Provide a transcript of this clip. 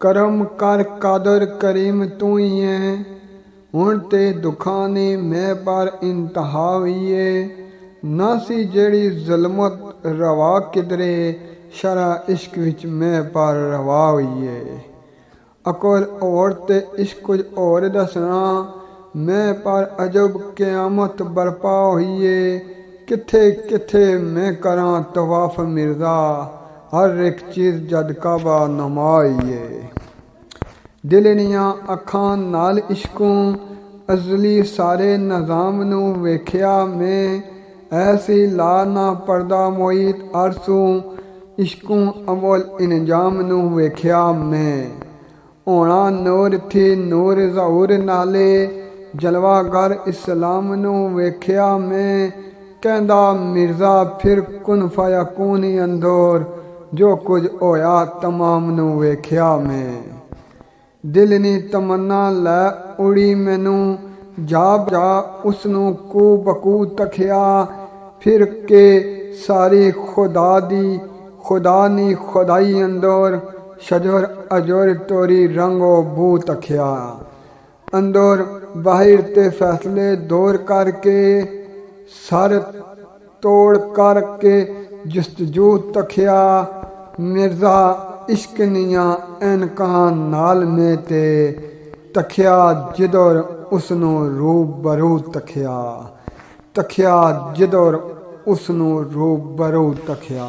करम कर कादर करीम तू ही है, हुण ते दुखां ने मैं पर इंतहा हुई है। ना सी जेड़ी जुल्मत रवा किधरे, शरा इश्क विच मैं पर रवा हुई है। अकोल और ते इश्क कुछ और दसना, मैं पर अजब क़यामत बरपा हुई है। किथे किथे मैं करां तवाफ मिर्जा, हर एक चीज़ जद काबा नमाई है। दिल दियां अखां नाल इश्कों, अजली सारे निज़ाम नूं वेख्या मैं। ऐसी ला ना पर्दा मोहित अरसूं, इश्कों अवल इंजाम नूं वेख्या मैं। होना नूर थी नूर ज़हूर नाले, जलवागर इस्लाम नूं वेख्या मैं। कहंदा मिर्जा फिर कुन फयकून अंदर, जो कुछ होया तमाम नूं वेख्या मैं। दिल नी तमन्ना लै उड़ी मैनू, जा जा उसनूं कू बकू तख्या। फिर के सारी खुदा नी खुदाई अंदर, शजर अजर तोरी रंगो बू तख्या। अंदर बाहिर ते फैसले दौर करके, सर तोड़ करके जस्तजू तख्या। मिर्जा इश्क निया ऐनकां नाल में ते तख्या, जिधर उसनूं रूबरू तख्या जिधर उसनूं रूबरू तख्या।